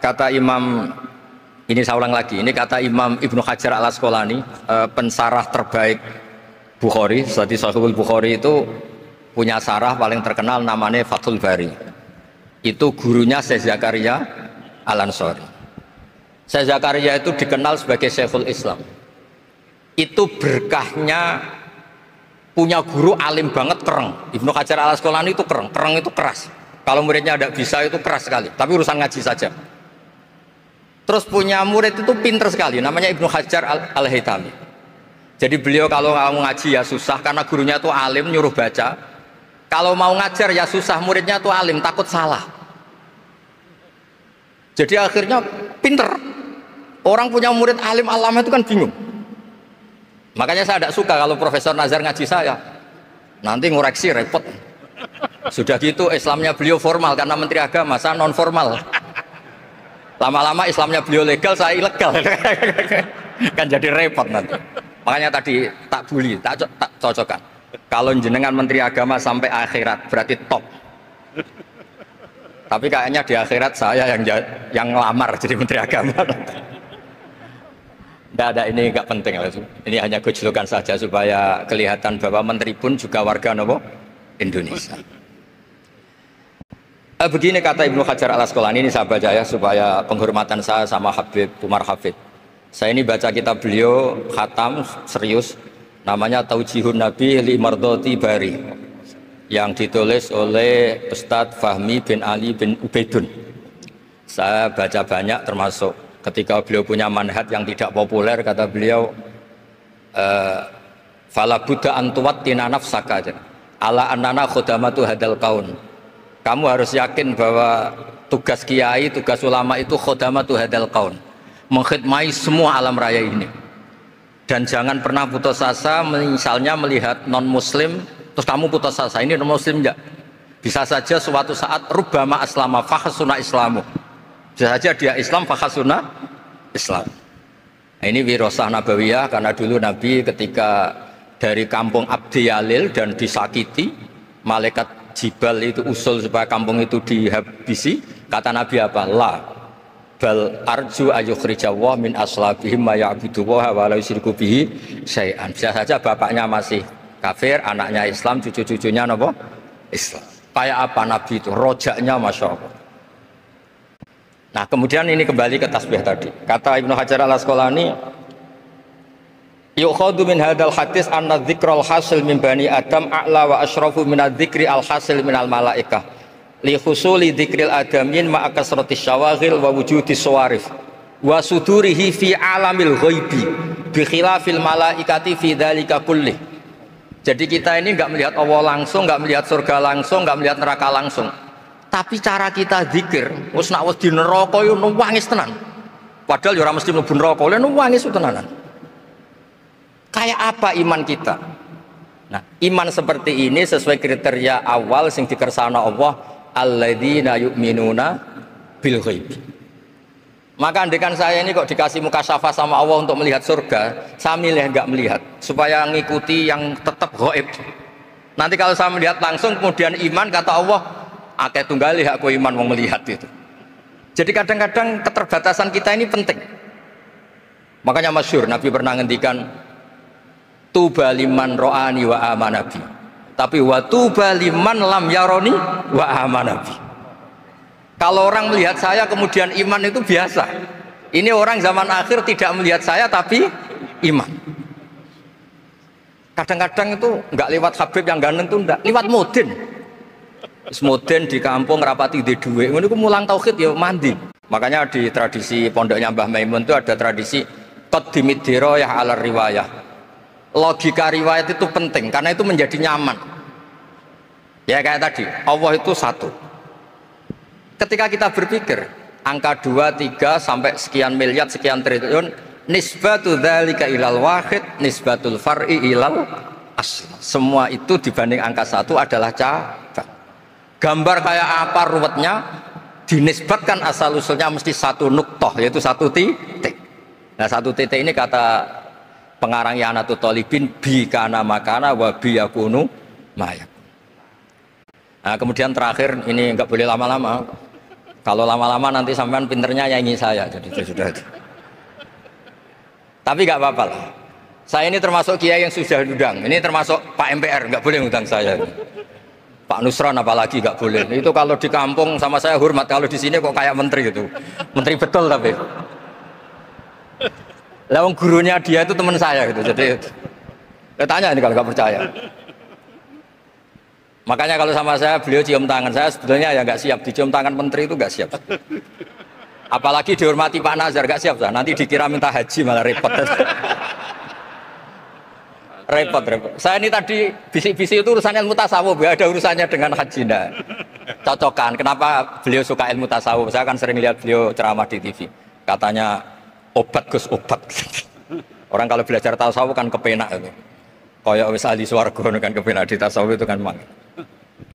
kata Imam, ini saya ulang lagi, ini kata Imam Ibnu Hajar Al Asqalani, pensarah terbaik Bukhari. Jadi Sahihul Bukhari itu punya sarah paling terkenal namanya Fathul Bari. Itu gurunya Syekh Zakaria Al Ansori. Syekh Zakaria itu dikenal sebagai Syekhul Islam. Itu berkahnya punya guru alim banget, kereng. Ibnu Hajar Al Asqalani itu kereng itu keras. Kalau muridnya tidak bisa itu keras sekali, tapi urusan ngaji saja. Terus punya murid itu pinter sekali, namanya Ibnu Hajar Al-Haytami. Jadi beliau kalau mau ngaji ya susah, karena gurunya itu alim, nyuruh baca. Kalau mau ngajar ya susah, muridnya itu alim, takut salah. Jadi akhirnya pinter. Orang punya murid alim alama itu kan bingung. Makanya saya tidak suka kalau Profesor Nazar ngaji saya. Nanti ngoreksi repot. Sudah gitu Islamnya beliau formal karena Menteri Agama, saya non formal. Lama-lama Islamnya beliau legal, saya ilegal. Kan jadi repot nanti. Makanya tadi tak bully, tak cocokkan. Kalau jenengan Menteri Agama sampai akhirat berarti top. Tapi kayaknya di akhirat saya yang ngelamar jadi Menteri Agama. Tidak ada, ini nggak penting. Ini hanya gojlokan saja supaya kelihatan bahwa Menteri pun juga warga Indonesia. Begini kata Ibnu Hajar Al Asqalani, ini saya baca ya supaya penghormatan saya sama Habib Umar Hafid. Saya ini baca kitab beliau khatam serius, namanya Taujihun Nabi li Mardhati Bari, yang ditulis oleh Ustadz Fahmi bin Ali bin Ubaidun. Saya baca banyak, termasuk ketika beliau punya manhaj yang tidak populer, kata beliau fala buddha antuwattina nafsaka ala annana khudamatu hadal kaun. Kamu harus yakin bahwa tugas kiai, tugas ulama itu khudamatu hadal kaun, mengkhidmati semua alam raya ini. Dan jangan pernah putus asa, misalnya melihat non muslim terus kamu putus asa, ini non muslim enggak. Bisa saja suatu saat rubbama aslama fakhasuna islamu, bisa saja dia Islam fakhasuna Islam. Nah, ini wirasah nabawiyah, karena dulu Nabi ketika dari kampung Abdi Yalil dan disakiti, malaikat Jibal itu usul supaya kampung itu dihabisi, kata Nabi apa? La bal arju ayukhrijawah min aslabihim ma ya'budu wa la yusyriku bihi syai'an. Bisa saja bapaknya masih kafir, anaknya Islam, cucu-cucunya apa? Islam. Kayak apa Nabi itu? Rojaknya Masya Allah. Nah kemudian ini kembali ke tasbih tadi. Kata Ibnu Hajar Al Asqalani, yukhadu min hadal hadis anna dzikral hasil min bani adam a'la wa asyrafu min adzikri al hasil min al malaikah li husuli dzikril adamin ma kasratis syawaghil wa wujudis sawarif wa sudurihi fi alamil ghaibi bi khilafil malaikati fi dzalika kullih. Jadi kita ini enggak melihat Allah langsung, enggak melihat surga langsung, enggak melihat neraka langsung. Tapi cara kita zikir wis nak wis di neraka yo nuwangis tenan. Padahal yo ora mesti mlebu neraka, lha nuwangis tenanan. Kayak apa iman kita? Nah, iman seperti ini sesuai kriteria awal sing dikersana Allah, alladzina yu'minuna bil ghaib. Maka andekan saya ini kok dikasih mukasyafah sama Allah untuk melihat surga, saya milih enggak melihat supaya ngikuti yang tetap ghaib. Nanti kalau saya melihat langsung kemudian iman, kata Allah, akeh tunggali aku iman mau melihat itu. Jadi kadang-kadang keterbatasan kita ini penting. Makanya masyhur Nabi pernah ngendikan tuba liman ro'ani wa amanabi, tapi wa tuba liman lam yaroni wa amanabi. Kalau orang melihat saya kemudian iman itu biasa. Ini orang zaman akhir tidak melihat saya tapi iman. Kadang-kadang itu enggak lewat Habib yang ganteng itu enggak, lewat Mudin. Mudin di kampung rapati di duit, ini mulang tauhid ya mandi. Makanya di tradisi pondoknya Mbah Maimun itu ada tradisi qaddimid dirayah ala riwayah. Logika riwayat itu penting karena itu menjadi nyaman. Ya kayak tadi, Allah itu satu. Ketika kita berpikir angka 2, 3 sampai sekian miliar, sekian triliun, nisbatu dzalika ilal wahid, nisbatul far'i ilal asl. Semua itu dibanding angka 1 adalah cabang. Gambar kayak apa ruwetnya, dinisbatkan asal usulnya mesti satu nuktoh, yaitu satu titik. Nah satu titik ini kata pengarang Yanatul Talibin, bi kana makana wa bi yakunu mayak. Nah kemudian terakhir, ini nggak boleh lama-lama, Kalau lama-lama nanti sampean pinternya nyanyi saya, jadi itu sudah itu. Tapi nggak apa-apa lah. Saya ini termasuk kiai yang sudah diundang. Ini termasuk Pak MPR, nggak boleh ngundang saya. Pak Nusron apalagi nggak boleh. Itu kalau di kampung sama saya hormat, kalau di sini kok kayak menteri gitu. Menteri betul tapi. Lawang gurunya dia itu teman saya gitu. Jadi tanya ini kalau nggak percaya. Makanya kalau sama saya beliau cium tangan, saya sebetulnya ya nggak siap dicium tangan menteri itu nggak siap. Apalagi dihormati Pak Nazar nggak siap, nanti dikira minta haji malah repot. repot. Saya ini tadi bisik-bisik itu urusan ilmu tasawuf, ya ada urusannya dengan haji. Nah, cocokan. Kenapa beliau suka ilmu tasawuf? Saya kan sering lihat beliau ceramah di TV. Katanya obat Gus obat. Orang kalau belajar tasawuf kan kepenak itu. Kayak wis ahli swarga kan kepenak di tasawuf itu kan mang.